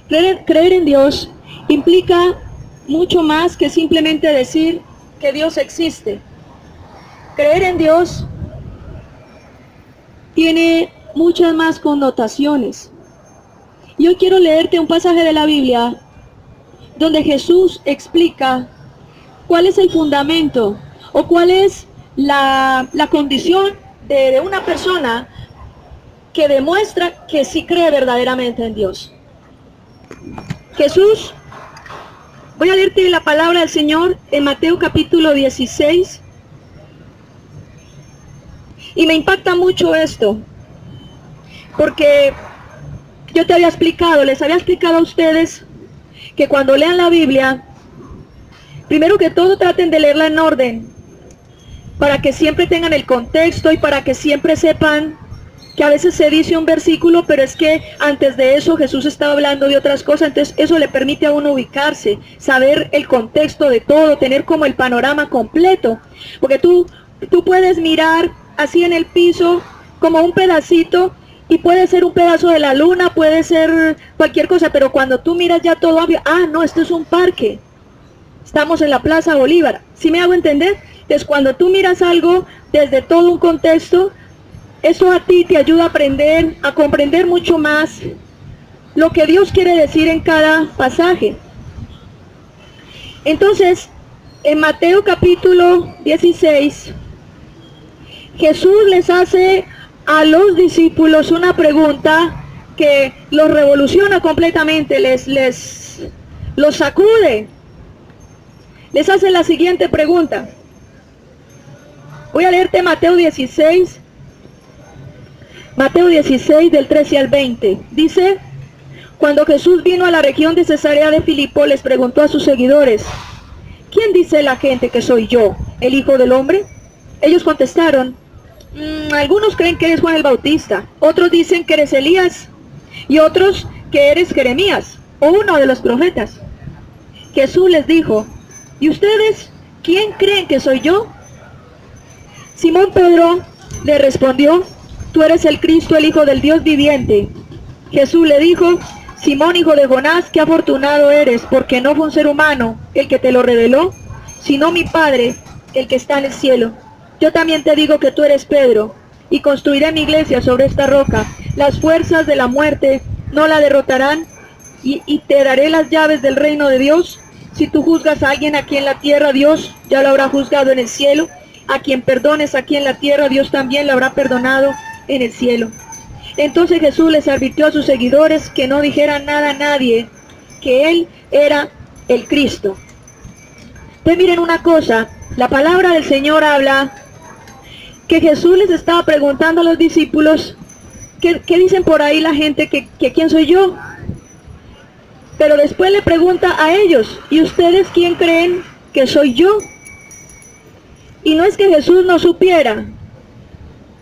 Creer en Dios implica mucho más que simplemente decir que Dios existe. Creer en Dios tiene muchas más connotaciones. Yo quiero leerte un pasaje de la Biblia donde Jesús explica cuál es el fundamento o cuál es la condición de una persona que demuestra que sí cree verdaderamente en Dios. Jesús, voy a leerte la palabra del Señor en Mateo capítulo 16. Y me impacta mucho esto, porque yo te había explicado, les había explicado a ustedes que cuando lean la Biblia, primero que todo traten de leerla en orden, para que siempre tengan el contexto y para que siempre sepan que a veces se dice un versículo, pero es que antes de eso Jesús estaba hablando de otras cosas, entonces eso le permite a uno ubicarse, saber el contexto de todo, tener como el panorama completo, porque tú puedes mirar así en el piso como un pedacito y puede ser un pedazo de la luna, puede ser cualquier cosa, pero cuando tú miras ya todo, no, esto es un parque, estamos en la Plaza Bolívar, ¿sí me hago entender? Entonces cuando tú miras algo desde todo un contexto, eso a ti te ayuda a aprender, a comprender mucho más lo que Dios quiere decir en cada pasaje. Entonces, en Mateo capítulo 16, Jesús les hace a los discípulos una pregunta que los revoluciona completamente, los sacude. Les hace la siguiente pregunta. Voy a leerte Mateo 16 del 13 al 20. Dice: cuando Jesús vino a la región de Cesarea de Filipo, les preguntó a sus seguidores: ¿quién dice la gente que soy yo, el Hijo del Hombre? Ellos contestaron: algunos creen que eres Juan el Bautista, otros dicen que eres Elías, y otros que eres Jeremías, o uno de los profetas. Jesús les dijo: ¿y ustedes quién creen que soy yo? Simón Pedro le respondió: tú eres el Cristo, el Hijo del Dios viviente. Jesús le dijo: Simón, hijo de Jonás, qué afortunado eres, porque no fue un ser humano el que te lo reveló, sino mi Padre, el que está en el cielo. Yo también te digo que tú eres Pedro, y construiré mi iglesia sobre esta roca. Las fuerzas de la muerte no la derrotarán, y te daré las llaves del reino de Dios. Si tú juzgas a alguien aquí en la tierra, Dios ya lo habrá juzgado en el cielo. A quien perdones aquí en la tierra, Dios también lo habrá perdonado en el cielo. Entonces Jesús les advirtió a sus seguidores que no dijeran nada a nadie, que Él era el Cristo. Entonces miren una cosa, la palabra del Señor habla que Jesús les estaba preguntando a los discípulos, ¿qué dicen por ahí la gente que quién soy yo? Pero después le pregunta a ellos, ¿y ustedes quién creen que soy yo? Y no es que Jesús no supiera.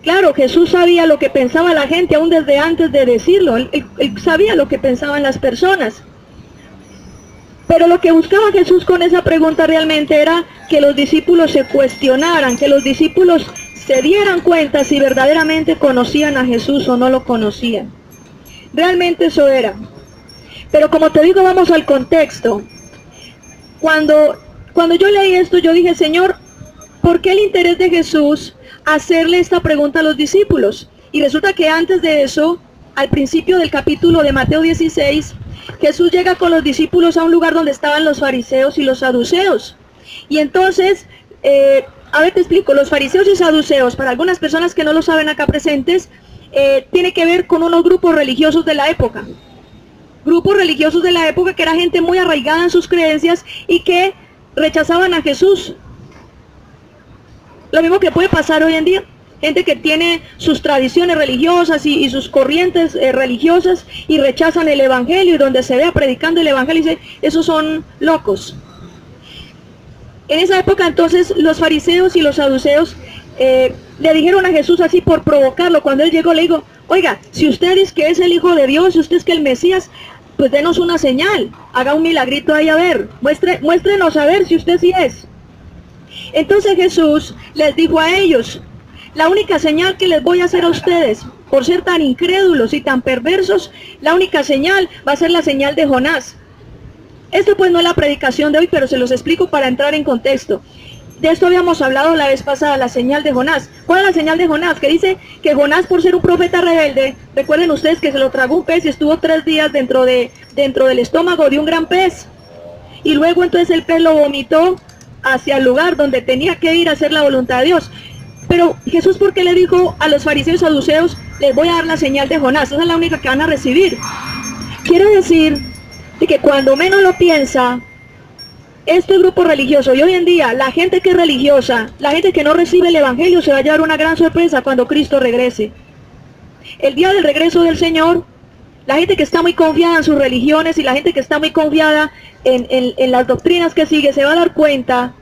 Claro, Jesús sabía lo que pensaba la gente aún desde antes de decirlo. Él sabía lo que pensaban las personas. Pero lo que buscaba Jesús con esa pregunta realmente era que los discípulos se cuestionaran, que los discípulos se dieran cuenta si verdaderamente conocían a Jesús o no lo conocían. Realmente eso era. Pero como te digo, vamos al contexto. Cuando yo leí esto, yo dije: Señor, ¿por qué el interés de Jesús hacerle esta pregunta a los discípulos? Y resulta que antes de eso, al principio del capítulo de Mateo 16, Jesús llega con los discípulos a un lugar donde estaban los fariseos y los saduceos. Y entonces, a ver, te explico, los fariseos y saduceos, para algunas personas que no lo saben acá presentes, tiene que ver con unos grupos religiosos de la época. Grupos religiosos de la época que era gente muy arraigada en sus creencias y que rechazaban a Jesús. Lo mismo que puede pasar hoy en día. Gente que tiene sus tradiciones religiosas y sus corrientes religiosas y rechazan el evangelio, y donde se vea predicando el evangelio dice: esos son locos. En esa época entonces los fariseos y los saduceos le dijeron a Jesús así por provocarlo. Cuando él llegó le dijo: oiga, si usted dice que es el Hijo de Dios, si usted es que el Mesías, pues denos una señal, haga un milagrito ahí a ver, muéstrenos a ver si usted sí es. Entonces Jesús les dijo a ellos: La única señal que les voy a hacer a ustedes, por ser tan incrédulos y tan perversos, la única señal va a ser la señal de Jonás. Esto pues no es la predicación de hoy, pero se los explico para entrar en contexto. De esto habíamos hablado la vez pasada, la señal de Jonás. ¿Cuál es la señal de Jonás? Que dice que Jonás, por ser un profeta rebelde, recuerden ustedes que se lo tragó un pez y estuvo 3 días dentro del estómago de un gran pez. Y luego entonces el pez lo vomitó hacia el lugar donde tenía que ir a hacer la voluntad de Dios. Pero Jesús, ¿por qué le dijo a los fariseos y saduceos, les voy a dar la señal de Jonás? Esa es la única que van a recibir. Quiere decir de que cuando menos lo piensa, este grupo religioso, y hoy en día la gente que es religiosa, la gente que no recibe el evangelio, se va a llevar una gran sorpresa cuando Cristo regrese. El día del regreso del Señor, la gente que está muy confiada en sus religiones y la gente que está muy confiada en las doctrinas que sigue, se va a dar cuenta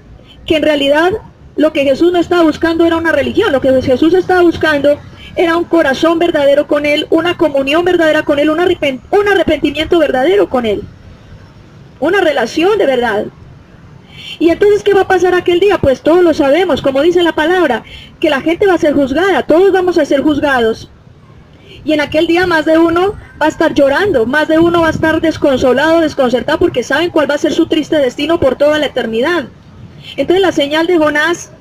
que en realidad lo que Jesús no estaba buscando era una religión. Lo que Jesús estaba buscando era un corazón verdadero con Él, una comunión verdadera con Él, un arrepentimiento verdadero con Él, una relación de verdad. Y entonces, ¿qué va a pasar aquel día? Pues todos lo sabemos, como dice la palabra, que la gente va a ser juzgada, todos vamos a ser juzgados. Y en aquel día más de uno va a estar llorando, más de uno va a estar desconsolado, desconcertado, porque saben cuál va a ser su triste destino por toda la eternidad. Entonces la señal de Jonás,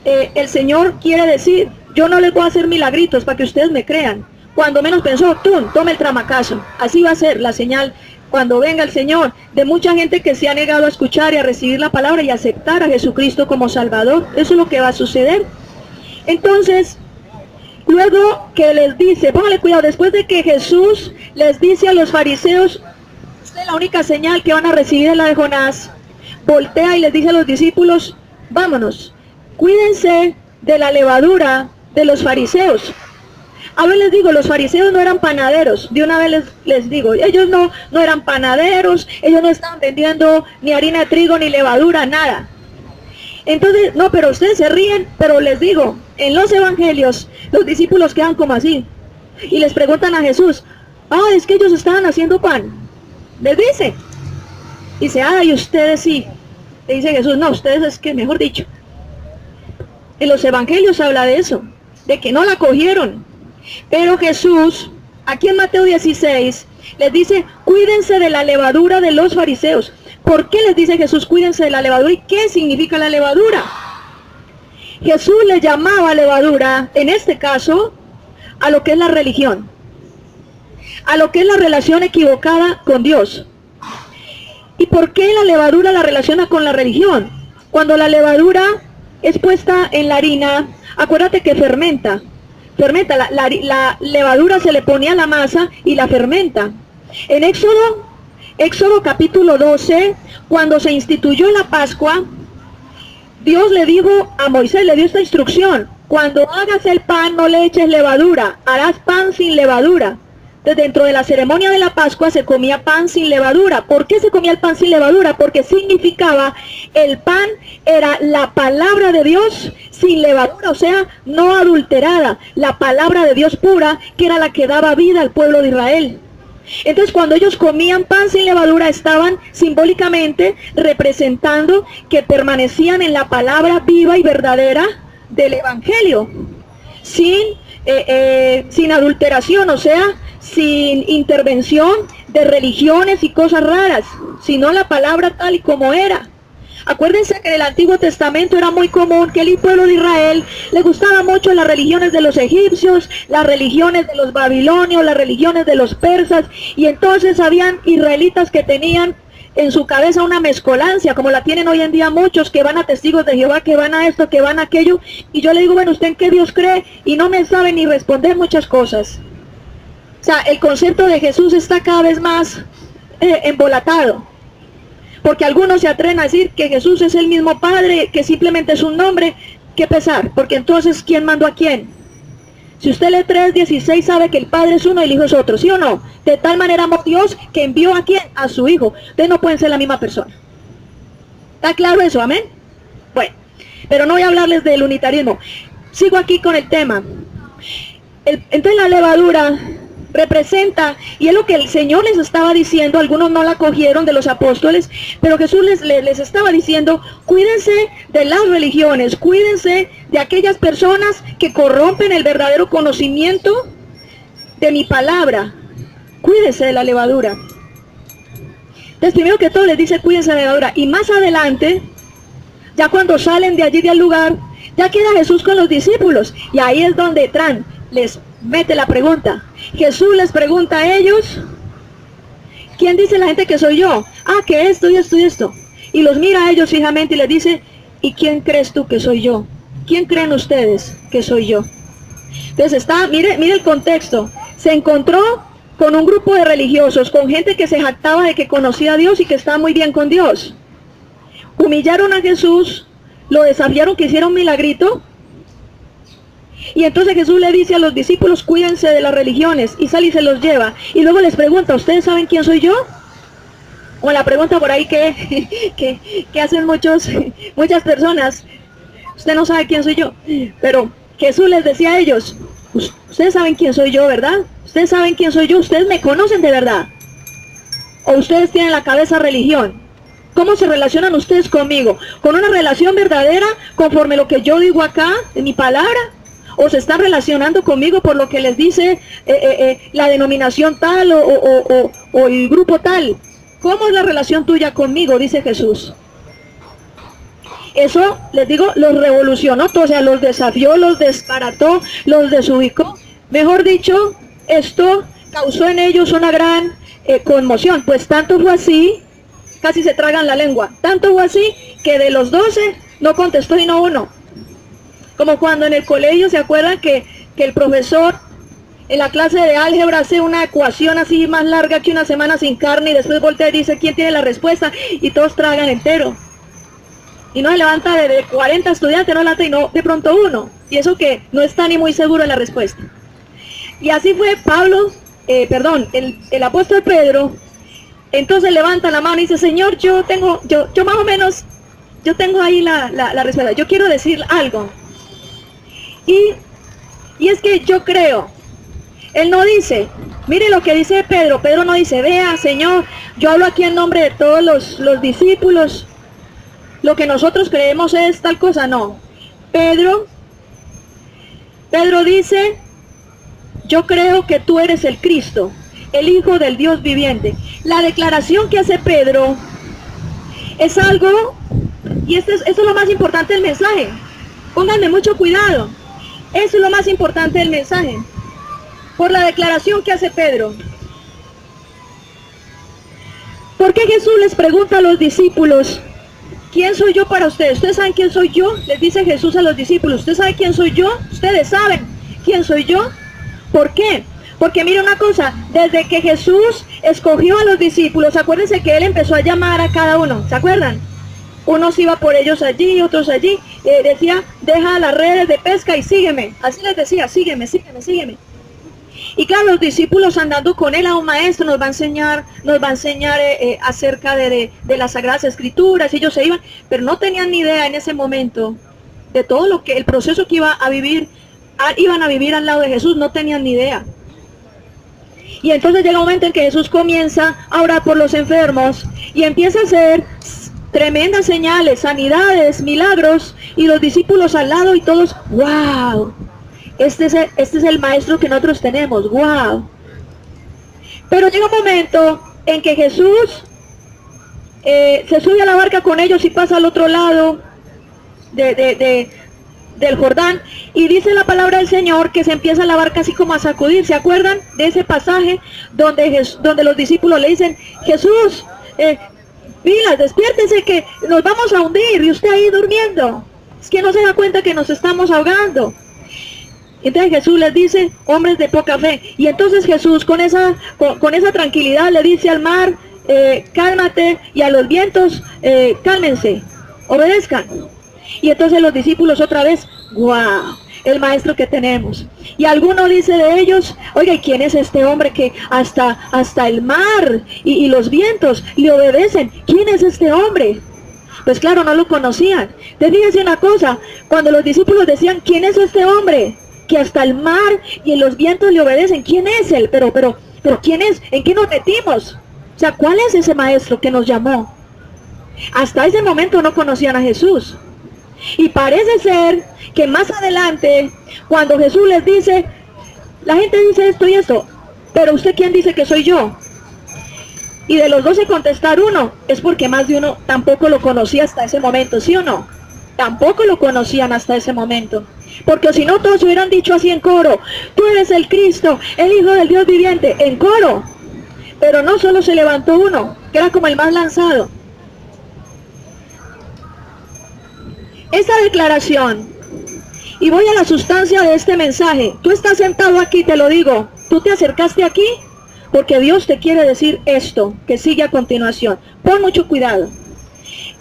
el Señor quiere decir, yo no les voy a hacer milagritos para que ustedes me crean. Cuando menos pensó, tome el tramacazo. Así va a ser la señal cuando venga el Señor, de mucha gente que se ha negado a escuchar y a recibir la palabra y a aceptar a Jesucristo como Salvador. Eso es lo que va a suceder. Entonces, luego que les dice, póngale cuidado, después de que Jesús les dice a los fariseos, esta es la única señal que van a recibir es la de Jonás, voltea y les dice a los discípulos, vámonos, cuídense de la levadura de los fariseos. A ver, les digo, los fariseos no eran panaderos, de una vez les digo, ellos no eran panaderos, ellos no estaban vendiendo ni harina de trigo, ni levadura, nada. Entonces, no, pero ustedes se ríen, pero les digo, en los evangelios, los discípulos quedan como así, y les preguntan a Jesús, es que ellos estaban haciendo pan, les dice, y ustedes sí, le dice Jesús, no, ustedes es que, mejor dicho, en los evangelios habla de eso, de que no la cogieron. Pero Jesús, aquí en Mateo 16, les dice, cuídense de la levadura de los fariseos. ¿Por qué les dice Jesús, cuídense de la levadura? ¿Y qué significa la levadura? Jesús le llamaba levadura, en este caso, a lo que es la religión, a lo que es la relación equivocada con Dios. ¿Y por qué la levadura la relaciona con la religión? Cuando la levadura es puesta en la harina, acuérdate que fermenta, la levadura se le pone a la masa y la fermenta. En Éxodo capítulo 12, cuando se instituyó la Pascua, Dios le dijo a Moisés, le dio esta instrucción, cuando hagas el pan no le eches levadura, harás pan sin levadura. Entonces, dentro de la ceremonia de la Pascua se comía pan sin levadura. ¿Por qué se comía el pan sin levadura? Porque significaba, el pan era la palabra de Dios sin levadura, o sea, no adulterada, la palabra de Dios pura, que era la que daba vida al pueblo de Israel. Entonces, cuando ellos comían pan sin levadura, estaban simbólicamente representando que permanecían en la palabra viva y verdadera del Evangelio, sin adulteración, o sea, sin intervención de religiones y cosas raras, sino la palabra tal y como era. Acuérdense que en el Antiguo Testamento era muy común que el pueblo de Israel le gustaba mucho las religiones de los egipcios, las religiones de los babilonios, las religiones de los persas, y entonces habían israelitas que tenían en su cabeza una mezcolancia, como la tienen hoy en día muchos, que van a testigos de Jehová, que van a esto, que van a aquello, y yo le digo, bueno, ¿usted en qué Dios cree? Y no me sabe ni responder muchas cosas. O sea, el concepto de Jesús está cada vez más embolatado, porque algunos se atreven a decir que Jesús es el mismo Padre, que simplemente es un nombre. Qué pesar, porque entonces, ¿quién mandó a quién? Si usted lee 3:16, sabe que el Padre es uno y el Hijo es otro, ¿sí o no? De tal manera amó Dios que envió a quién, a su Hijo. Ustedes no pueden ser la misma persona. ¿Está claro eso? Amén. Bueno, pero no voy a hablarles del unitarismo. Sigo aquí con el tema. Entonces la levadura representa, y es lo que el Señor les estaba diciendo. Algunos no la cogieron de los apóstoles, pero Jesús les estaba diciendo: cuídense de las religiones, cuídense de aquellas personas que corrompen el verdadero conocimiento de mi palabra, cuídense de la levadura. Entonces, primero que todo les dice: cuídense de la levadura, y más adelante, ya cuando salen de allí del lugar, ya queda Jesús con los discípulos, y ahí es donde les mete la pregunta. Jesús les pregunta a ellos: ¿quién dice la gente que soy yo? Ah, que esto y esto y esto. Y los mira a ellos fijamente y les dice: ¿y quién crees tú que soy yo? ¿Quién creen ustedes que soy yo? Entonces mire el contexto. Se encontró con un grupo de religiosos, con gente que se jactaba de que conocía a Dios y que estaba muy bien con Dios. Humillaron a Jesús, lo desafiaron, que hiciera un milagrito. Y entonces Jesús le dice a los discípulos: cuídense de las religiones, y sale y se los lleva. Y luego les pregunta: ¿ustedes saben quién soy yo? O la pregunta por ahí que hacen muchas personas: usted no sabe quién soy yo. Pero Jesús les decía a ellos: ustedes saben quién soy yo, ¿verdad? Ustedes saben quién soy yo, ustedes me conocen de verdad. O ustedes tienen en la cabeza religión. ¿Cómo se relacionan ustedes conmigo? ¿Con una relación verdadera, conforme lo que yo digo acá, en mi palabra? ¿O se están relacionando conmigo por lo que les dice la denominación tal o el grupo tal? ¿Cómo es la relación tuya conmigo? Dice Jesús. Eso, les digo, los revolucionó, o sea, los desafió, los desbarató, los desubicó. Mejor dicho, esto causó en ellos una gran conmoción. Pues tanto fue así, casi se tragan la lengua. Tanto fue así que de los 12 no contestó sino uno. Como cuando en el colegio se acuerdan que el profesor en la clase de álgebra hace una ecuación así más larga que una semana sin carne, y después voltea y dice: ¿quién tiene la respuesta? Y todos tragan entero. Y no se levanta de 40 estudiantes, no levanta y no de pronto uno. Y eso que no está ni muy seguro de la respuesta. Y así fue el apóstol Pedro. Entonces levanta la mano y dice: Señor, yo más o menos, yo tengo ahí la respuesta. Yo quiero decir algo. Y es que yo creo. Él no dice, mire lo que dice Pedro. Pedro no dice: vea, Señor, yo hablo aquí en nombre de todos los discípulos. Lo que nosotros creemos es tal cosa. No. Pedro dice: yo creo que tú eres el Cristo, el Hijo del Dios viviente. La declaración que hace Pedro es algo, y esto es lo más importante del mensaje. Pónganme mucho cuidado. Eso es lo más importante del mensaje. Por la declaración que hace Pedro. ¿Por qué Jesús les pregunta a los discípulos: ¿quién soy yo para ustedes? ¿Ustedes saben quién soy yo? Les dice Jesús a los discípulos: ¿ustedes saben quién soy yo? ¿Ustedes saben quién soy yo? ¿Por qué? Porque mire una cosa, desde que Jesús escogió a los discípulos, acuérdense que Él empezó a llamar a cada uno, ¿se acuerdan? Unos iba por ellos allí, otros allí, decía: deja las redes de pesca y sígueme. Así les decía: sígueme, sígueme, sígueme. Y claro, los discípulos andando con Él, a un maestro, nos va a enseñar acerca de las Sagradas Escrituras. Ellos se iban, pero no tenían ni idea en ese momento de todo lo que, el proceso que iban a vivir al lado de Jesús. No tenían ni idea. Y entonces llega un momento en que Jesús comienza a orar por los enfermos y empieza a hacer tremendas señales, sanidades, milagros, y los discípulos al lado y todos: ¡wow! Este es el maestro que nosotros tenemos, ¡wow! Pero llega un momento en que Jesús se sube a la barca con ellos y pasa al otro lado del Jordán, y dice la palabra del Señor que se empieza la barca así como a sacudir. ¿Se acuerdan de ese pasaje donde los discípulos le dicen: Jesús, pilas, despiértese que nos vamos a hundir, y usted ahí durmiendo? Es que no se da cuenta que nos estamos ahogando. Entonces Jesús les dice: hombres de poca fe. Y entonces Jesús con esa tranquilidad le dice al mar: cálmate, y a los vientos: cálmense, obedezcan. Y entonces los discípulos otra vez: ¡wow! El maestro que tenemos. Y alguno dice de ellos: oiga, ¿y quién es este hombre que hasta el mar y los vientos le obedecen? ¿Quién es este hombre? Pues claro, no lo conocían. Te fíjense una cosa: cuando los discípulos decían: ¿quién es este hombre que hasta el mar y los vientos le obedecen. ¿Quién es él? Pero ¿quién es? ¿En qué nos metimos? O sea, ¿cuál es ese maestro que nos llamó? Hasta ese momento no conocían a Jesús. Y parece ser que más adelante, cuando Jesús les dice, la gente dice esto y esto, pero ¿usted quién dice que soy yo? Y de los 12 contestar uno, es porque más de uno tampoco lo conocía hasta ese momento, ¿sí o no? Tampoco lo conocían hasta ese momento. Porque si no, todos hubieran dicho así en coro, tú eres el Cristo, el Hijo del Dios viviente, en coro. Pero no, solo se levantó uno, que era como el más lanzado. Esta declaración, y voy a la sustancia de este mensaje. Tú estás sentado aquí, te lo digo, tú te acercaste aquí porque Dios te quiere decir esto, que sigue a continuación. Pon mucho cuidado.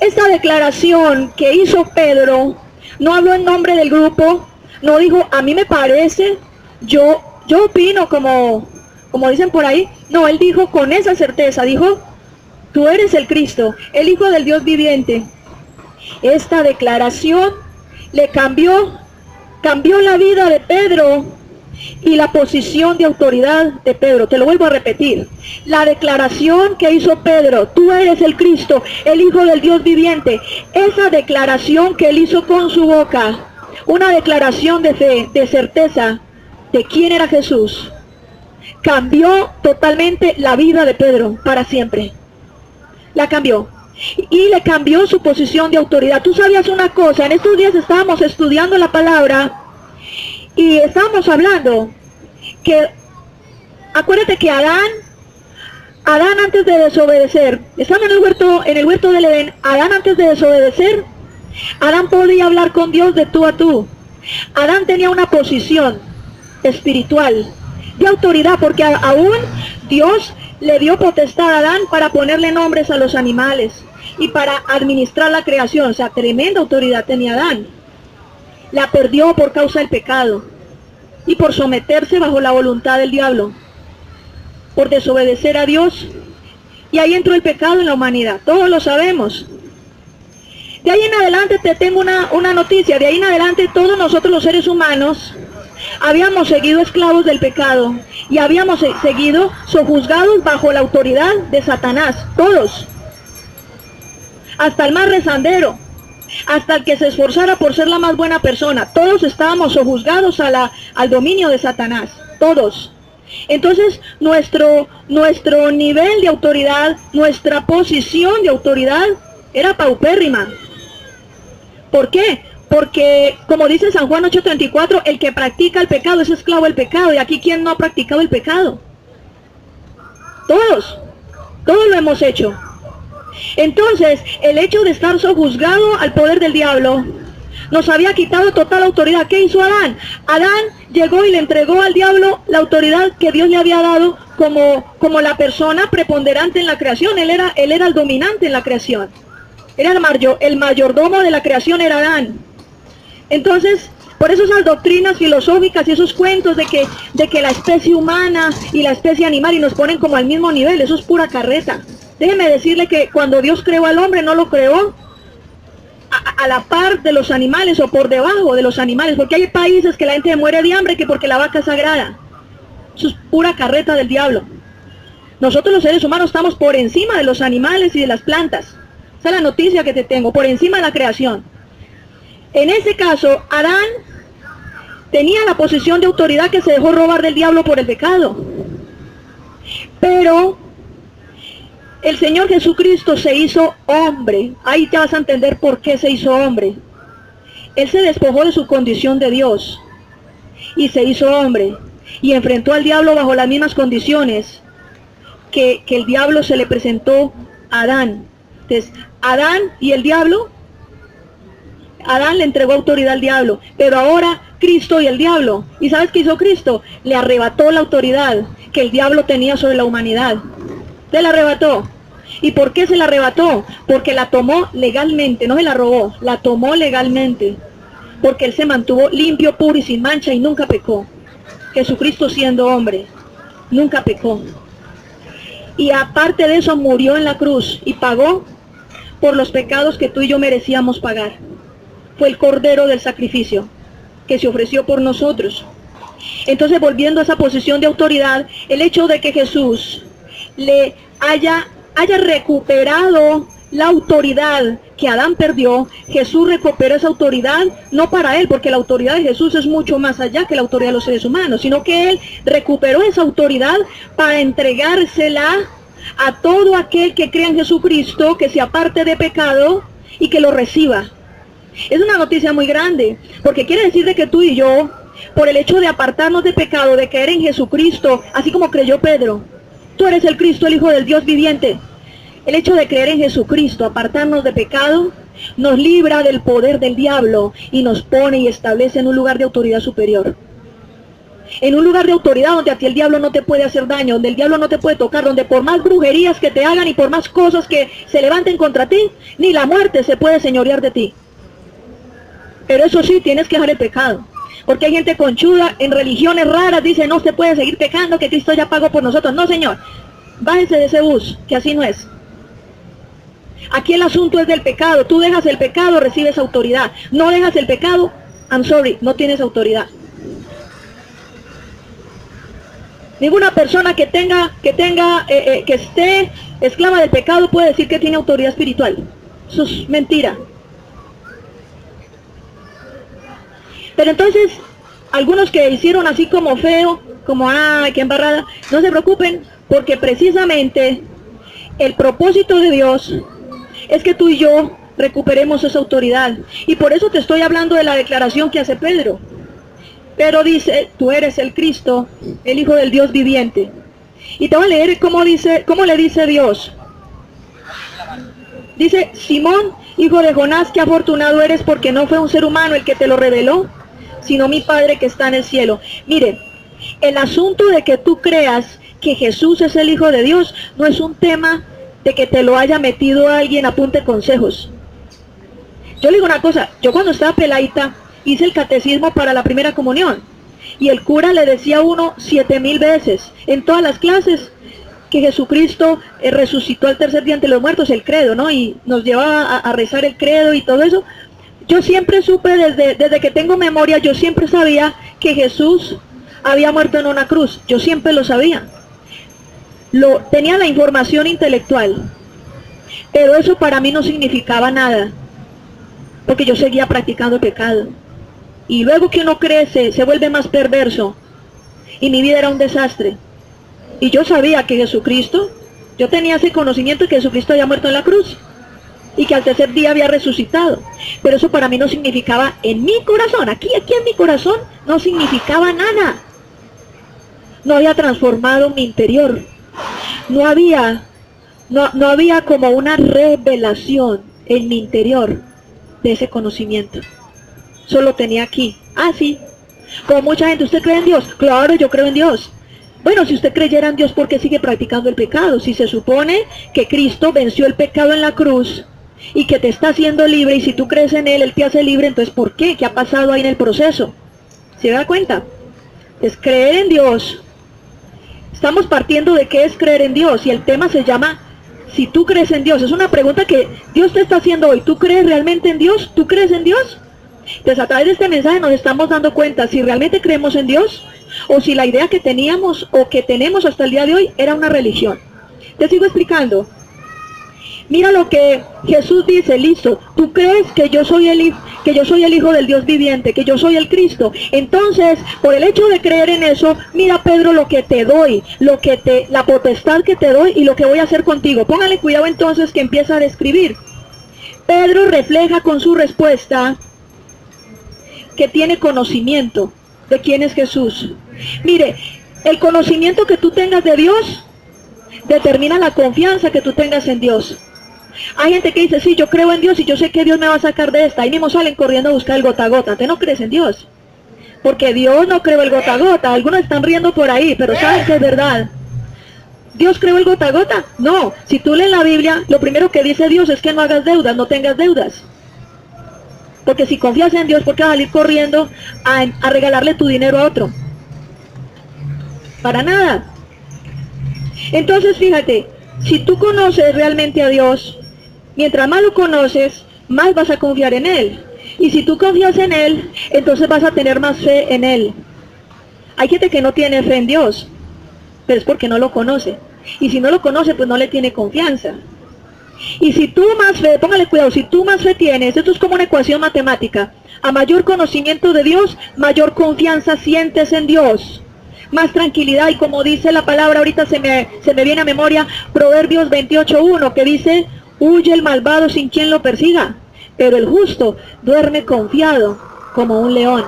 Esta declaración que hizo Pedro, no habló en nombre del grupo, no dijo, a mí me parece, yo opino como dicen por ahí. No, él dijo con esa certeza, dijo, tú eres el Cristo, el Hijo del Dios viviente. Esta declaración le cambió la vida de Pedro y la posición de autoridad de Pedro. Te lo vuelvo a repetir. La declaración que hizo Pedro, tú eres el Cristo, el Hijo del Dios viviente. Esa declaración que él hizo con su boca, una declaración de fe, de certeza de quién era Jesús, cambió totalmente la vida de Pedro para siempre. La cambió. Y le cambió su posición de autoridad. Tú sabías una cosa, en estos días estábamos estudiando la palabra y estábamos hablando que, acuérdate que Adán antes de desobedecer, estaba en el huerto del Edén, Adán antes de desobedecer, Adán podía hablar con Dios de tú a tú. Adán tenía una posición espiritual de autoridad, porque aún Dios le dio potestad a Adán para ponerle nombres a los animales y para administrar la creación. O sea, tremenda autoridad tenía Adán. La perdió por causa del pecado y por someterse bajo la voluntad del diablo, por desobedecer a Dios. Y ahí entró el pecado en la humanidad, todos lo sabemos. De ahí en adelante te tengo una noticia. De ahí en adelante todos nosotros los seres humanos habíamos seguido esclavos del pecado y habíamos seguido sojuzgados bajo la autoridad de Satanás, todos. Hasta el más rezandero, hasta el que se esforzara por ser la más buena persona, todos estábamos sojuzgados al dominio de Satanás, todos. Entonces nuestro nivel de autoridad, nuestra posición de autoridad era paupérrima. ¿Por qué? Porque, como dice San Juan 8:34, el que practica el pecado es esclavo del pecado. Y aquí, ¿quién no ha practicado el pecado? Todos lo hemos hecho. Entonces, el hecho de estar sojuzgado al poder del diablo nos había quitado total autoridad. ¿Qué hizo Adán? Adán llegó y le entregó al diablo la autoridad que Dios le había dado como la persona preponderante en la creación. Él era el dominante en la creación. Era el mayordomo de la creación, era Adán. Entonces, por eso esas doctrinas filosóficas y esos cuentos de que la especie humana y la especie animal y nos ponen como al mismo nivel, eso es pura carreta. Déjeme decirle que cuando Dios creó al hombre, no lo creó a la par de los animales o por debajo de los animales, porque hay países que la gente muere de hambre que porque la vaca es sagrada. Eso es pura carreta del diablo. Nosotros los seres humanos estamos por encima de los animales y de las plantas. Esa es la noticia que te tengo, por encima de la creación. En ese caso, Adán tenía la posición de autoridad que se dejó robar del diablo por el pecado. Pero el Señor Jesucristo se hizo hombre. Ahí te vas a entender por qué se hizo hombre. Él se despojó de su condición de Dios y se hizo hombre. Y enfrentó al diablo bajo las mismas condiciones que el diablo se le presentó a Adán. Entonces, Adán y el diablo, Adán le entregó autoridad al diablo, pero ahora Cristo y el diablo. ¿Y sabes qué hizo Cristo? Le arrebató la autoridad que el diablo tenía sobre la humanidad. Se la arrebató. ¿Y por qué se la arrebató? Porque la tomó legalmente, no se la robó, la tomó legalmente. Porque él se mantuvo limpio, puro y sin mancha y nunca pecó. Jesucristo siendo hombre, nunca pecó. Y aparte de eso murió en la cruz y pagó por los pecados que tú y yo merecíamos pagar. Fue el cordero del sacrificio que se ofreció por nosotros. Entonces, volviendo a esa posición de autoridad, el hecho de que Jesús le haya recuperado la autoridad que Adán perdió, Jesús recuperó esa autoridad, no para él, porque la autoridad de Jesús es mucho más allá que la autoridad de los seres humanos, sino que él recuperó esa autoridad para entregársela a todo aquel que crea en Jesucristo, que se aparte de pecado y que lo reciba. Es una noticia muy grande, porque quiere decir de que tú y yo, por el hecho de apartarnos de pecado, de creer en Jesucristo, así como creyó Pedro, tú eres el Cristo, el Hijo del Dios viviente. El hecho de creer en Jesucristo, apartarnos de pecado, nos libra del poder del diablo y nos pone y establece en un lugar de autoridad superior. En un lugar de autoridad donde a ti el diablo no te puede hacer daño, donde el diablo no te puede tocar, donde por más brujerías que te hagan y por más cosas que se levanten contra ti, ni la muerte se puede señorear de ti. Pero eso sí, tienes que dejar el pecado. Porque hay gente conchuda en religiones raras, dice, no se puede seguir pecando, que Cristo ya pagó por nosotros. No, señor, bájese de ese bus, que así no es. Aquí el asunto es del pecado. Tú dejas el pecado, recibes autoridad. No dejas el pecado, I'm sorry, no tienes autoridad. Ninguna persona que esté esclava del pecado puede decir que tiene autoridad espiritual. Eso es mentira. Pero entonces, algunos que hicieron así como feo, como, ay, qué embarrada, no se preocupen, porque precisamente el propósito de Dios es que tú y yo recuperemos esa autoridad. Y por eso te estoy hablando de la declaración que hace Pedro. Pero dice, tú eres el Cristo, el Hijo del Dios viviente. Y te voy a leer cómo le dice Dios. Dice, Simón, hijo de Jonás, qué afortunado eres, porque no fue un ser humano el que te lo reveló, sino mi Padre que está en el cielo. Mire, el asunto de que tú creas que Jesús es el Hijo de Dios no es un tema de que te lo haya metido alguien a punta de consejos. Yo le digo una cosa, yo cuando estaba peladita hice el catecismo para la primera comunión y el cura le decía a uno 7000 veces en todas las clases que Jesucristo resucitó al tercer día entre los muertos, el credo, ¿no? Y nos llevaba a rezar el credo y todo eso. Yo siempre supe, desde que tengo memoria, yo siempre sabía que Jesús había muerto en una cruz. Yo siempre lo sabía. Tenía la información intelectual. Pero eso para mí no significaba nada. Porque yo seguía practicando pecado. Y luego que uno crece, se vuelve más perverso. Y mi vida era un desastre. Y yo sabía que Jesucristo, yo tenía ese conocimiento de que Jesucristo había muerto en la cruz. Y que al tercer día había resucitado. Pero eso para mí no significaba en mi corazón, aquí en mi corazón, no significaba nada. No había transformado mi interior. No había como una revelación en mi interior de ese conocimiento. Solo tenía aquí. Ah, sí. Como mucha gente, ¿usted cree en Dios? Claro, yo creo en Dios. Bueno, si usted creyera en Dios, ¿por qué sigue practicando el pecado? Si se supone que Cristo venció el pecado en la cruz y que te está haciendo libre, y si tú crees en Él, Él te hace libre, entonces ¿por qué? ¿Qué ha pasado ahí en el proceso? ¿Se da cuenta? Es creer en Dios. Estamos partiendo de qué es creer en Dios, y el tema se llama, si tú crees en Dios. Es una pregunta que Dios te está haciendo hoy. ¿Tú crees realmente en Dios? ¿Tú crees en Dios? Entonces a través de este mensaje nos estamos dando cuenta si realmente creemos en Dios, o si la idea que teníamos o que tenemos hasta el día de hoy era una religión. Te sigo explicando. Mira lo que Jesús dice, listo, tú crees que yo soy el Hijo del Dios viviente, que yo soy el Cristo. Entonces, por el hecho de creer en eso, mira, Pedro, lo que te doy, la potestad que te doy y lo que voy a hacer contigo. Póngale cuidado entonces que empieza a describir. Pedro refleja con su respuesta que tiene conocimiento de quién es Jesús. Mire, el conocimiento que tú tengas de Dios determina la confianza que tú tengas en Dios. Hay gente que dice, sí, yo creo en Dios y yo sé que Dios me va a sacar de esta. Ahí mismo salen corriendo a buscar el gota a gota. ¿Usted no crees en Dios? Porque Dios no creó el gota a gota. Algunos están riendo por ahí, pero saben que es verdad. ¿Dios creó el gota a gota? No. Si tú lees la Biblia, lo primero que dice Dios es que no hagas deudas, no tengas deudas. Porque si confías en Dios, ¿por qué vas a salir corriendo a regalarle tu dinero a otro? Para nada. Entonces, fíjate, si tú conoces realmente a Dios, mientras más lo conoces, más vas a confiar en Él. Y si tú confías en Él, entonces vas a tener más fe en Él. Hay gente que no tiene fe en Dios, pero es porque no lo conoce. Y si no lo conoce, pues no le tiene confianza. Y si tú más fe, póngale cuidado, si tú más fe tienes, esto es como una ecuación matemática. A mayor conocimiento de Dios, mayor confianza sientes en Dios. Más tranquilidad, y como dice la palabra, ahorita se me viene a memoria, Proverbios 28:1, que dice, huye el malvado sin quien lo persiga, pero el justo duerme confiado como un león.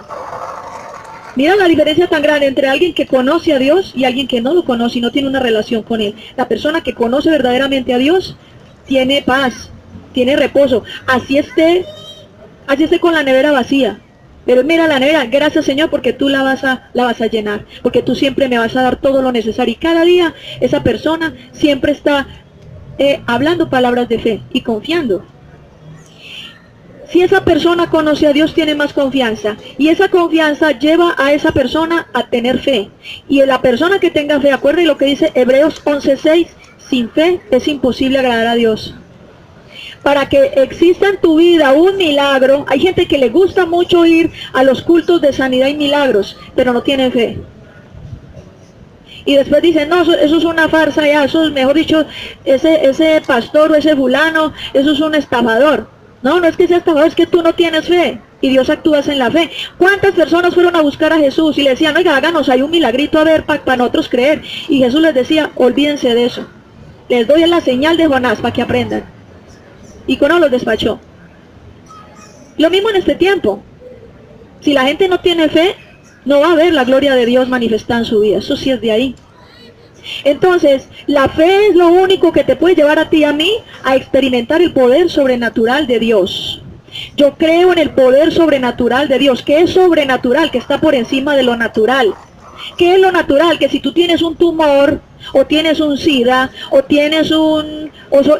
Mira la diferencia tan grande entre alguien que conoce a Dios y alguien que no lo conoce y no tiene una relación con Él. La persona que conoce verdaderamente a Dios tiene paz, tiene reposo, así esté con la nevera vacía. Pero mira la nevera, gracias Señor, porque tú la vas a llenar, porque tú siempre me vas a dar todo lo necesario. Y cada día esa persona siempre está hablando palabras de fe y confiando. Si esa persona conoce a Dios, tiene más confianza. Y esa confianza lleva a esa persona a tener fe. Y la persona que tenga fe, acuérdense lo que dice Hebreos 11:6, sin fe es imposible agradar a Dios. Para que exista en tu vida un milagro, hay gente que le gusta mucho ir a los cultos de sanidad y milagros, pero no tienen fe. Y después dicen, no, eso es una farsa ya, eso es, mejor dicho, ese pastor o ese fulano, eso es un estafador. No, no es que sea estafador, es que tú no tienes fe. Y Dios actúa en la fe. ¿Cuántas personas fueron a buscar a Jesús y le decían, oiga, háganos, hay un milagrito a ver para nosotros creer? Y Jesús les decía, olvídense de eso. Les doy la señal de Jonás para que aprendan. Y con eso los despachó. Lo mismo en este tiempo. Si la gente no tiene fe, no va a ver la gloria de Dios manifestada en su vida. Eso sí es de ahí. Entonces, la fe es lo único que te puede llevar a ti y a mí a experimentar el poder sobrenatural de Dios. Yo creo en el poder sobrenatural de Dios. ¿Qué es sobrenatural? Que está por encima de lo natural. ¿Qué es lo natural? Que si tú tienes un tumor, o tienes un SIDA, o tienes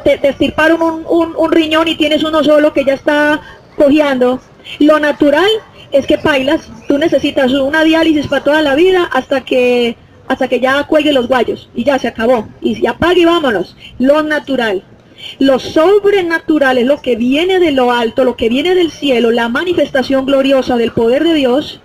te extirparon un riñón y tienes uno solo que ya está cojeando, lo natural es que bailas, tú necesitas una diálisis para toda la vida hasta que ya cuelgue los guayos, y ya se acabó, y se apague y vámonos. Lo natural. Lo sobrenatural es lo que viene de lo alto, lo que viene del cielo, la manifestación gloriosa del poder de Dios,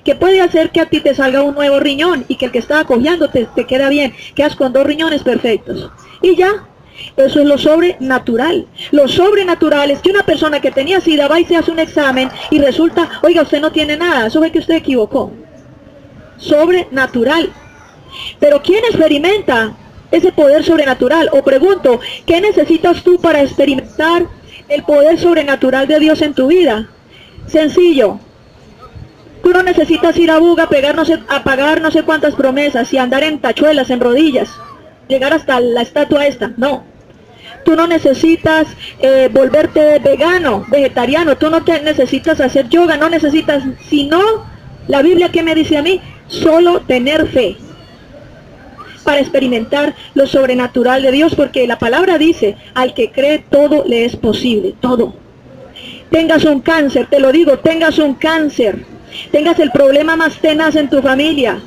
que puede hacer que a ti te salga un nuevo riñón y que el que estaba cojeando te queda bien, quedas con 2 riñones perfectos. Y ya, eso es lo sobrenatural. Lo sobrenatural es que una persona que tenía SIDA va y se hace un examen y resulta, oiga, usted no tiene nada, eso fue que usted equivocó. Sobrenatural. Pero ¿quién experimenta ese poder sobrenatural? O pregunto, ¿qué necesitas tú para experimentar el poder sobrenatural de Dios en tu vida? Sencillo. Tú no necesitas ir a Buga, a pagar no sé cuántas promesas y andar en tachuelas, en rodillas, llegar hasta la estatua esta. No. Tú no necesitas volverte vegano, vegetariano. Tú no necesitas hacer yoga, no necesitas, sino, la Biblia, ¿qué me dice a mí? Solo tener fe para experimentar lo sobrenatural de Dios, porque la palabra dice, al que cree todo le es posible, todo. Tengas un cáncer, te lo digo, tengas un cáncer, tengas el problema más tenaz en tu familia,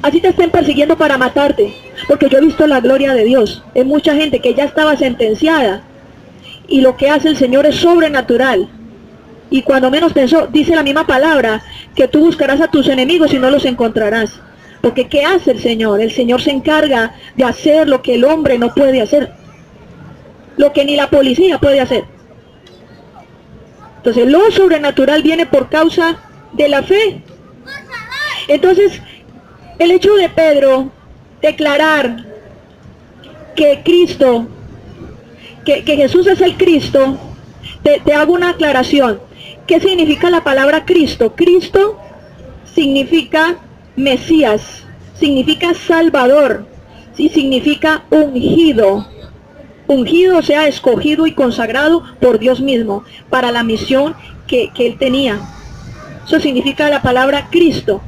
así te estén persiguiendo para matarte, porque yo he visto la gloria de Dios en mucha gente que ya estaba sentenciada, y lo que hace el Señor es sobrenatural. Y cuando menos pensó, dice la misma palabra, que tú buscarás a tus enemigos y no los encontrarás. Porque ¿qué hace el Señor? El Señor se encarga de hacer lo que el hombre no puede hacer, lo que ni la policía puede hacer. Entonces lo sobrenatural viene por causa de la fe. Entonces el hecho de Pedro declarar que Cristo, que Jesús es el Cristo, te hago una aclaración. ¿Qué significa la palabra Cristo? Cristo significa Mesías, significa Salvador, sí, significa ungido. Ungido, o sea, escogido y consagrado por Dios mismo para la misión que él tenía. Eso significa la palabra Cristo.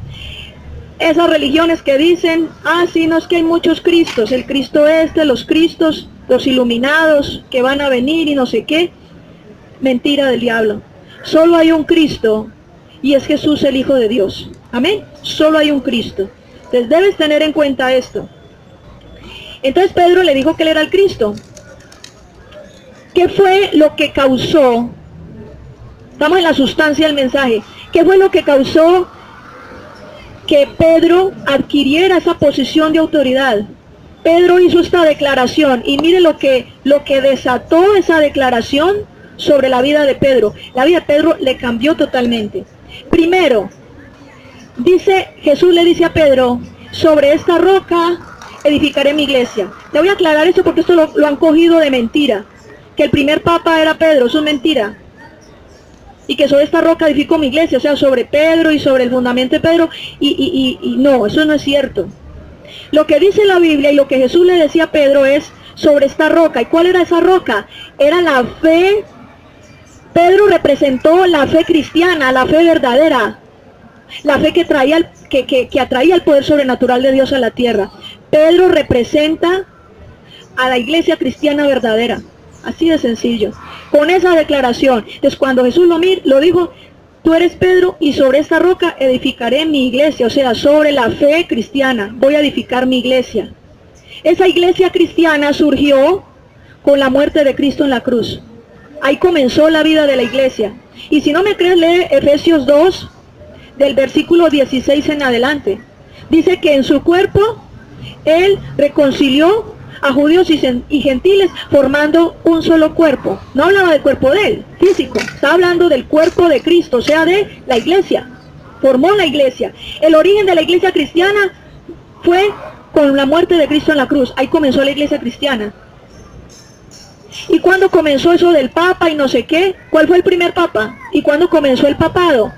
Esas religiones que dicen, sí, no, es que hay muchos Cristos, el Cristo los Cristos, los iluminados que van a venir y no sé qué, mentira del diablo. Solo hay un Cristo y es Jesús, el Hijo de Dios. Amén. Solo hay un Cristo. Entonces debes tener en cuenta esto. Entonces Pedro le dijo que él era el Cristo. ¿Qué fue lo que causó? Estamos en la sustancia del mensaje. ¿Qué fue lo que causó que Pedro adquiriera esa posición de autoridad. Pedro hizo esta declaración y mire lo que desató esa declaración sobre la vida de Pedro. La vida de Pedro le cambió totalmente. Primero, Jesús le dice a Pedro, sobre esta roca edificaré mi iglesia. Le voy a aclarar esto porque esto lo han cogido de mentira. Que el primer papa era Pedro, eso es mentira. Y que sobre esta roca edifico mi iglesia, o sea, sobre Pedro y sobre el fundamento de Pedro. Y no, eso no es cierto. Lo que dice la Biblia y lo que Jesús le decía a Pedro es sobre esta roca. ¿Y cuál era esa roca? Era la fe. Pedro representó la fe cristiana, la fe verdadera. La fe que atraía el poder sobrenatural de Dios a la tierra. Pedro representa a la iglesia cristiana verdadera. Así de sencillo. Con esa declaración. Entonces cuando Jesús lo dijo, tú eres Pedro y sobre esta roca edificaré mi iglesia. O sea, sobre la fe cristiana voy a edificar mi iglesia. Esa iglesia cristiana surgió con la muerte de Cristo en la cruz. Ahí comenzó la vida de la iglesia. Y si no me crees, lee Efesios 2, del versículo 16 en adelante. Dice que en su cuerpo Él reconcilió a judíos y gentiles formando un solo cuerpo. No hablaba del cuerpo de Él, físico. Está hablando del cuerpo de Cristo, o sea, de la iglesia. Formó la iglesia. El origen de la iglesia cristiana fue con la muerte de Cristo en la cruz. Ahí comenzó la iglesia cristiana. ¿Y cuándo comenzó eso del papa y no sé qué? ¿Cuál fue el primer papa? ¿Y cuándo comenzó el papado?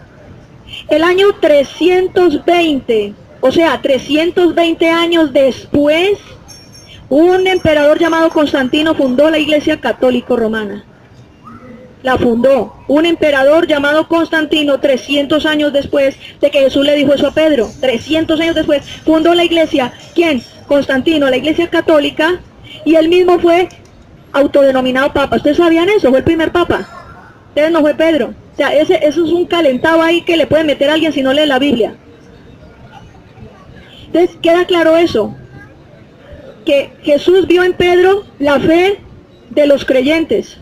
El año 320, o sea, 320 años después, un emperador llamado Constantino fundó la Iglesia Católica Romana. La fundó un emperador llamado Constantino 300 años después de que Jesús le dijo eso a Pedro. 300 años después fundó la iglesia. ¿Quién? Constantino, la Iglesia Católica, y él mismo fue autodenominado papa. ¿Ustedes sabían eso? Fue el primer papa. Ustedes no fue Pedro. O sea, eso es un calentado ahí que le puede meter a alguien si no lee la Biblia. Entonces, queda claro eso. Que Jesús vio en Pedro la fe de los creyentes.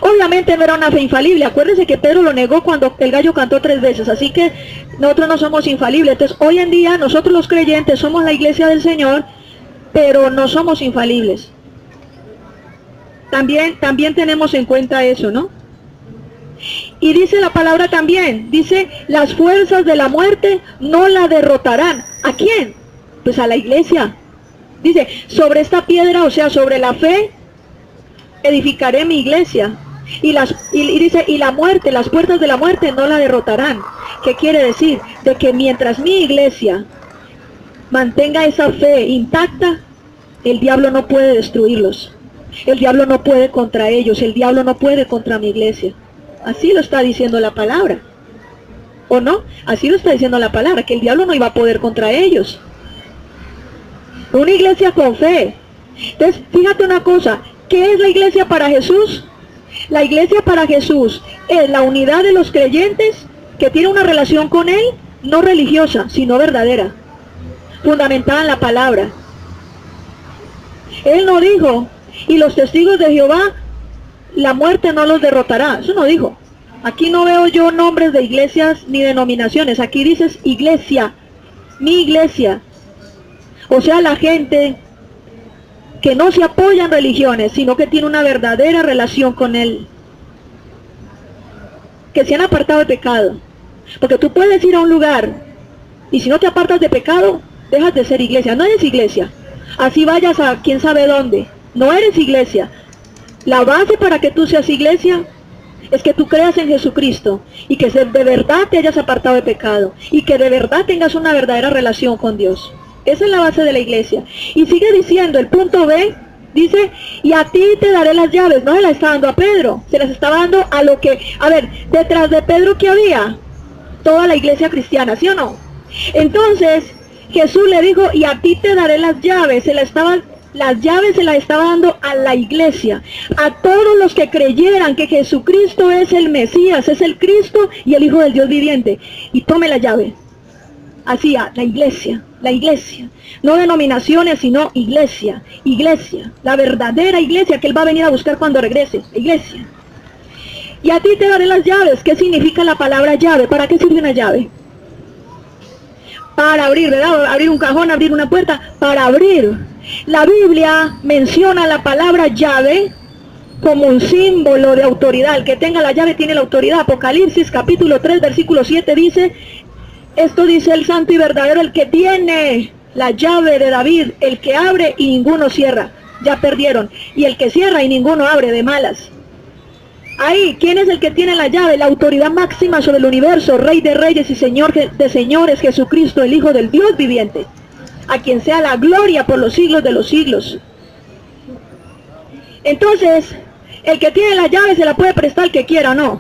Obviamente no era una fe infalible. Acuérdense que Pedro lo negó cuando el gallo cantó 3 veces. Así que nosotros no somos infalibles. Entonces, hoy en día, nosotros los creyentes somos la iglesia del Señor, pero no somos infalibles. También tenemos en cuenta eso, ¿no? Y dice la palabra también, dice, las fuerzas de la muerte no la derrotarán. ¿A quién? Pues a la iglesia. Dice, sobre esta piedra, o sea, sobre la fe, edificaré mi iglesia. Y dice, y la muerte, las puertas de la muerte no la derrotarán. ¿Qué quiere decir? De que mientras mi iglesia mantenga esa fe intacta, el diablo no puede destruirlos. El diablo no puede contra ellos, el diablo no puede contra mi iglesia. Así lo está diciendo la palabra. ¿O no? Así lo está diciendo la palabra, que el diablo no iba a poder contra ellos. Una iglesia con fe. Entonces, fíjate una cosa, ¿qué es la iglesia para Jesús? La iglesia para Jesús es la unidad de los creyentes que tienen una relación con Él, no religiosa, sino verdadera, fundamentada en la palabra. Él no dijo, y los testigos de Jehová, la muerte no los derrotará. Eso no dijo. Aquí no veo yo nombres de iglesias ni denominaciones. Aquí dices iglesia, mi iglesia. O sea, la gente que no se apoya en religiones, sino que tiene una verdadera relación con Él. Que se han apartado de pecado. Porque tú puedes ir a un lugar y si no te apartas de pecado, dejas de ser iglesia. No eres iglesia. Así vayas a quién sabe dónde. No eres iglesia. La base para que tú seas iglesia es que tú creas en Jesucristo y que de verdad te hayas apartado de pecado y que de verdad tengas una verdadera relación con Dios. Esa es la base de la iglesia. Y sigue diciendo, el punto B, dice, y a ti te daré las llaves. No se las está dando a Pedro, se las estaba dando a lo que, a ver, detrás de Pedro, ¿qué había? Toda la iglesia cristiana, ¿sí o no? Entonces, Jesús le dijo, y a ti te daré las llaves. Las llaves se las estaba dando a la iglesia, a todos los que creyeran que Jesucristo es el Mesías, es el Cristo y el Hijo del Dios viviente. Y tome la llave. Así, la iglesia, no denominaciones, sino iglesia, la verdadera iglesia que Él va a venir a buscar cuando regrese, la iglesia. Y a ti te daré las llaves. ¿Qué significa la palabra llave? ¿Para qué sirve una llave? para abrir, ¿verdad? Abrir un cajón, abrir una puerta, para abrir. La Biblia menciona la palabra llave como un símbolo de autoridad. El que tenga la llave tiene la autoridad. Apocalipsis capítulo 3 versículo 7 dice, esto dice el santo y verdadero, el que tiene la llave de David, el que abre y ninguno cierra. Ya perdieron. Y el que cierra y ninguno abre, de malas. Ahí, ¿quién es el que tiene la llave? La autoridad máxima sobre el universo, Rey de reyes y Señor de señores, Jesucristo, el Hijo del Dios viviente, a quien sea la gloria por los siglos de los siglos. Entonces, el que tiene la llave se la puede prestar al que quiera, ¿no?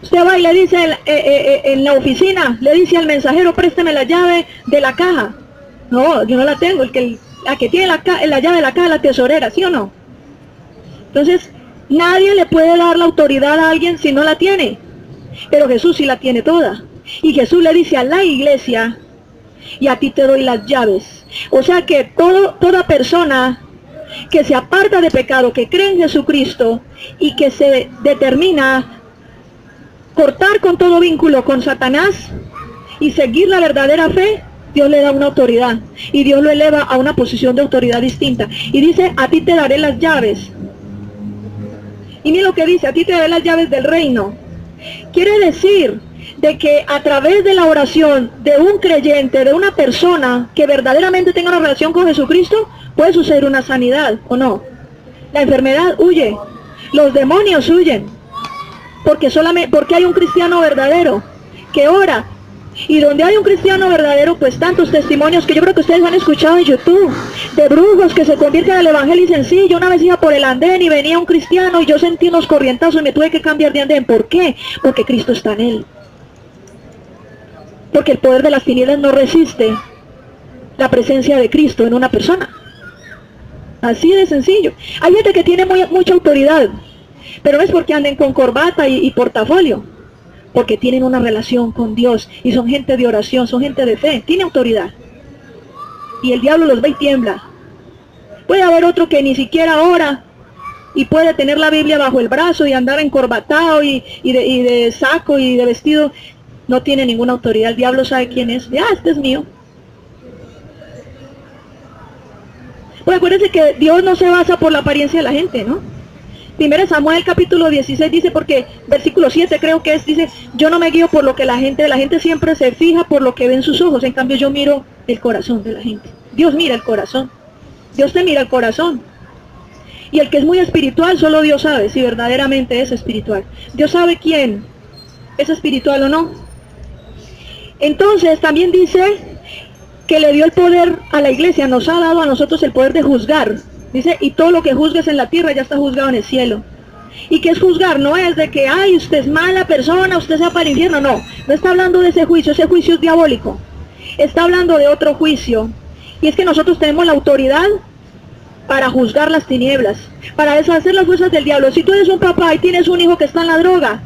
Usted va y le dice en la oficina, le dice al mensajero, présteme la llave de la caja. No, yo no la tengo, la que tiene la llave de la caja es la tesorera, ¿sí o no? Entonces, nadie le puede dar la autoridad a alguien si no la tiene. Pero Jesús sí la tiene toda. Y Jesús le dice a la iglesia, y a ti te doy las llaves. O sea que toda persona que se aparta de pecado, que cree en Jesucristo y que se determina cortar con todo vínculo con Satanás y seguir la verdadera fe, Dios le da una autoridad y Dios lo eleva a una posición de autoridad distinta. Y dice, a ti te daré las llaves. Y mira lo que dice, a ti te daré las llaves del reino. Quiere decir de que a través de la oración de un creyente, de una persona que verdaderamente tenga una relación con Jesucristo, puede suceder una sanidad, ¿o no? La enfermedad huye, los demonios huyen, porque hay un cristiano verdadero que ora. Y donde hay un cristiano verdadero, pues tantos testimonios que yo creo que ustedes han escuchado en YouTube, de brujos que se convierten al evangelio y dicen, sí, yo una vez iba por el andén y venía un cristiano y yo sentí unos corrientazos y me tuve que cambiar de andén. ¿Por qué? Porque Cristo está en él. Porque el poder de las tinieblas no resiste la presencia de Cristo en una persona. Así de sencillo. Hay gente que tiene mucha autoridad, pero no es porque anden con corbata y portafolio, porque tienen una relación con Dios y son gente de oración, son gente de fe, tiene autoridad. Y el diablo los ve y tiembla. Puede haber otro que ni siquiera ora y puede tener la Biblia bajo el brazo y andar encorbatado y de saco y de vestido. No tiene ninguna autoridad. El diablo sabe quién es. Ya, este es mío. Pues acuérdense que Dios no se basa por la apariencia de la gente, ¿no? 1 Samuel capítulo 16 dice, porque versículo 7 creo que es, dice, yo no me guío por lo que la gente siempre se fija por lo que ven sus ojos, en cambio yo miro el corazón de la gente. Dios mira el corazón, Dios te mira el corazón. Y el que es muy espiritual, solo Dios sabe si verdaderamente es espiritual. Dios sabe quién es espiritual o no. Entonces también dice que le dio el poder a la iglesia, nos ha dado a nosotros el poder de juzgar. Dice, y todo lo que juzgues en la tierra ya está juzgado en el cielo. ¿Y qué es juzgar? No es de que, ay, usted es mala persona, usted se va para el infierno. No, no está hablando de ese juicio es diabólico. Está hablando de otro juicio. Y es que nosotros tenemos la autoridad para juzgar las tinieblas, para deshacer las fuerzas del diablo. Si tú eres un papá y tienes un hijo que está en la droga,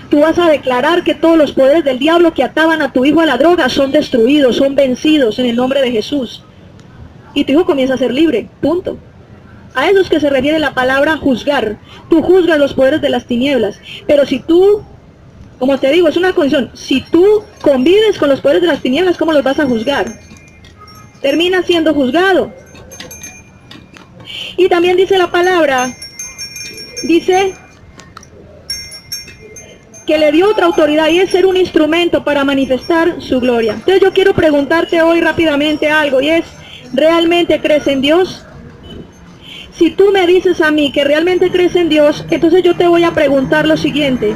tú vas a declarar que todos los poderes del diablo que ataban a tu hijo a la droga son destruidos, son vencidos en el nombre de Jesús. Y tu hijo comienza a ser libre, punto. A eso es que se refiere la palabra juzgar. Tú juzgas los poderes de las tinieblas. Pero si tú, como te digo, es una condición. Si tú convives con los poderes de las tinieblas, ¿cómo los vas a juzgar? Termina siendo juzgado. Y también dice la palabra, dice que le dio otra autoridad y es ser un instrumento para manifestar su gloria. Entonces yo quiero preguntarte hoy rápidamente algo y es, ¿realmente crees en Dios? Si tú me dices a mí que realmente crees en Dios, entonces yo te voy a preguntar lo siguiente.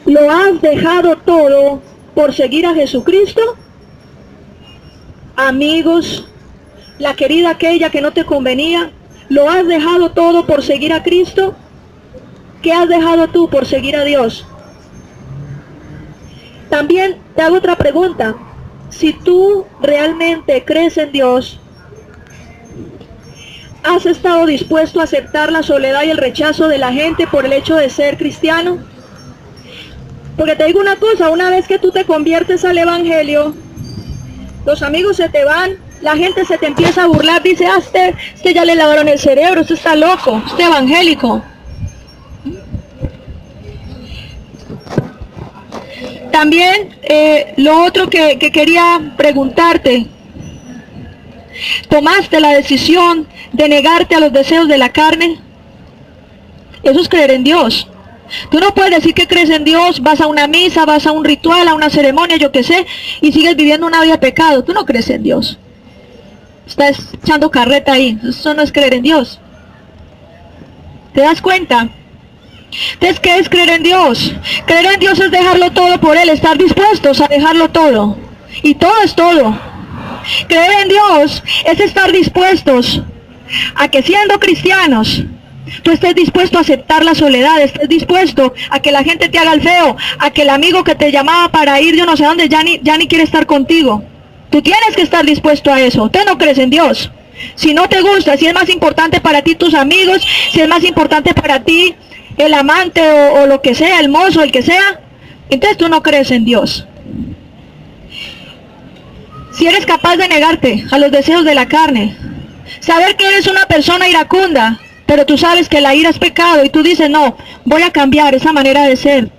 ¿Lo has dejado todo por seguir a Jesucristo? Amigos, la querida aquella que no te convenía, ¿lo has dejado todo por seguir a Cristo? ¿Qué has dejado tú por seguir a Dios? También te hago otra pregunta. Si tú realmente crees en Dios, ¿has estado dispuesto a aceptar la soledad y el rechazo de la gente por el hecho de ser cristiano? Porque te digo una cosa, una vez que tú te conviertes al evangelio, los amigos se te van, la gente se te empieza a burlar, dice, este ya le lavaron el cerebro, usted está loco, usted evangélico. También lo otro que quería preguntarte, ¿tomaste la decisión de negarte a los deseos de la carne? Eso es creer en Dios. Tú no puedes decir que crees en Dios, vas a una misa, vas a un ritual, a una ceremonia, yo qué sé, y sigues viviendo una vida de pecado. Tú no crees en Dios. Estás echando carreta ahí. Eso no es creer en Dios. ¿Te das cuenta? Entonces, ¿qué es creer en Dios? Creer en Dios es dejarlo todo por Él, estar dispuestos a dejarlo todo. Y todo es todo. Creer en Dios es estar dispuestos a que siendo cristianos, tú estés dispuesto a aceptar la soledad, estés dispuesto a que la gente te haga el feo, a que el amigo que te llamaba para ir yo no sé dónde ya ni quiere estar contigo. Tú tienes que estar dispuesto a eso. Tú no crees en Dios. Si no te gusta, si es más importante para ti tus amigos, si es más importante para ti el amante o lo que sea, el mozo, el que sea, entonces tú no crees en Dios. Si eres capaz de negarte a los deseos de la carne, saber que eres una persona iracunda, pero tú sabes que la ira es pecado y tú dices, no, voy a cambiar esa manera de ser.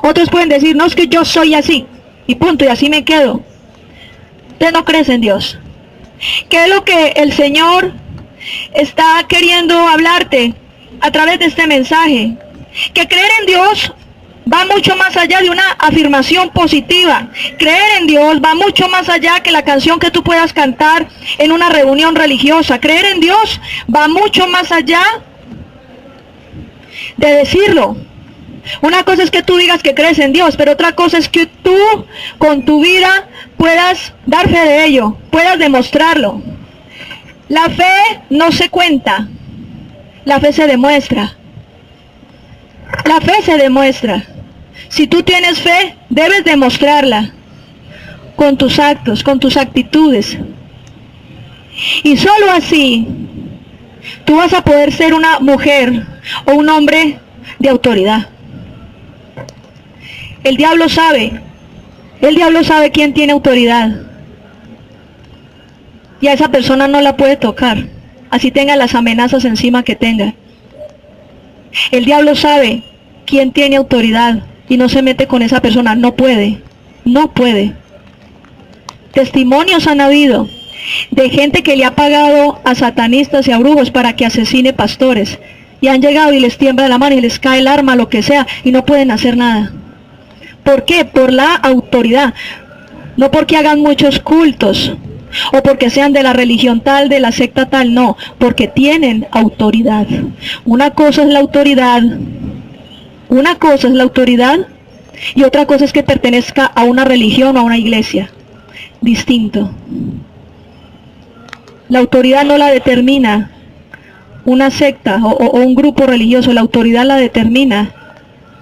Otros pueden decir, no, es que yo soy así, y punto, y así me quedo. Usted no crees en Dios. ¿Qué es lo que el Señor está queriendo hablarte a través de este mensaje? Que creer en Dios va mucho más allá de una afirmación positiva. Creer en Dios va mucho más allá que la canción que tú puedas cantar en una reunión religiosa. Creer en Dios va mucho más allá de decirlo. Una cosa es que tú digas que crees en Dios, pero otra cosa es que tú con tu vida puedas dar fe de ello, puedas demostrarlo. La fe no se cuenta, la fe se demuestra. La fe se demuestra. Si tú tienes fe, debes demostrarla con tus actos, con tus actitudes. Y solo así, tú vas a poder ser una mujer o un hombre de autoridad. El diablo sabe quién tiene autoridad. Y a esa persona no la puede tocar, así tenga las amenazas encima que tenga. El diablo sabe quién tiene autoridad y no se mete con esa persona, no puede. Testimonios han habido de gente que le ha pagado a satanistas y a brujos para que asesine pastores. Y han llegado y les tiembla la mano y les cae el arma, lo que sea, y no pueden hacer nada. ¿Por qué? Por la autoridad. No porque hagan muchos cultos, o porque sean de la religión tal, de la secta tal, no. Porque tienen autoridad. Una cosa es la autoridad, y otra cosa es que pertenezca a una religión o a una iglesia. Distinto. La autoridad no la determina una secta o un grupo religioso, la autoridad la determina.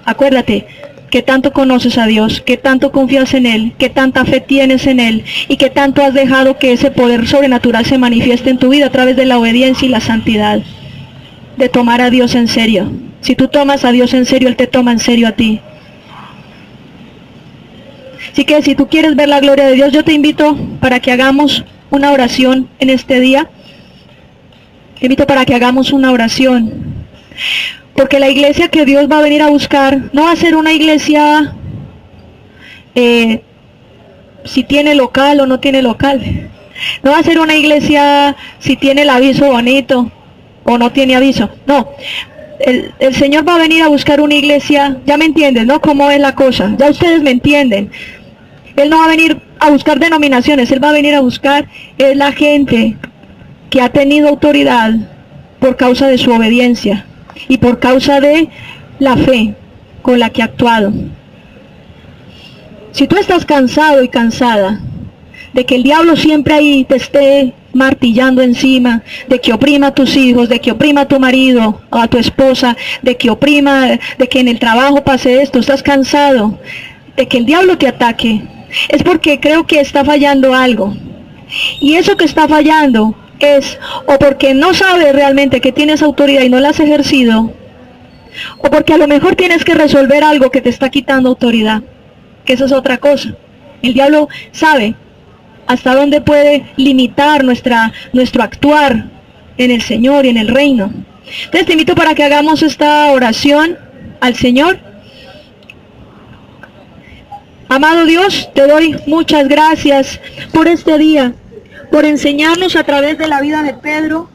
Acuérdate, qué tanto conoces a Dios, qué tanto confías en Él, qué tanta fe tienes en Él y qué tanto has dejado que ese poder sobrenatural se manifieste en tu vida a través de la obediencia y la santidad, de tomar a Dios en serio. Si tú tomas a Dios en serio, Él te toma en serio a ti. Así que si tú quieres ver la gloria de Dios, yo te invito para que hagamos una oración en este día. Te invito para que hagamos una oración. Porque la iglesia que Dios va a venir a buscar no va a ser una iglesia si tiene local o no tiene local. No va a ser una iglesia si tiene el aviso bonito o no tiene aviso. No, el Señor va a venir a buscar una iglesia, ya me entienden, ¿no? ¿Cómo es la cosa? Ya ustedes me entienden. Él no va a venir a buscar denominaciones, Él va a venir a buscar la gente que ha tenido autoridad por causa de su obediencia y por causa de la fe con la que ha actuado. Si tú estás cansado y cansada de que el diablo siempre ahí te esté martillando encima, de que oprima a tus hijos, de que oprima a tu marido o a tu esposa, de que oprima, de que en el trabajo pase esto, estás cansado de que el diablo te ataque, es porque creo que está fallando algo. Y eso que está fallando es o porque no sabes realmente que tienes autoridad y no la has ejercido, o porque a lo mejor tienes que resolver algo que te está quitando autoridad, que eso es otra cosa. El diablo sabe hasta dónde puede limitar nuestro actuar en el Señor y en el reino. Entonces te invito para que hagamos esta oración al Señor. Amado Dios, te doy muchas gracias por este día, por enseñarnos a través de la vida de Pedro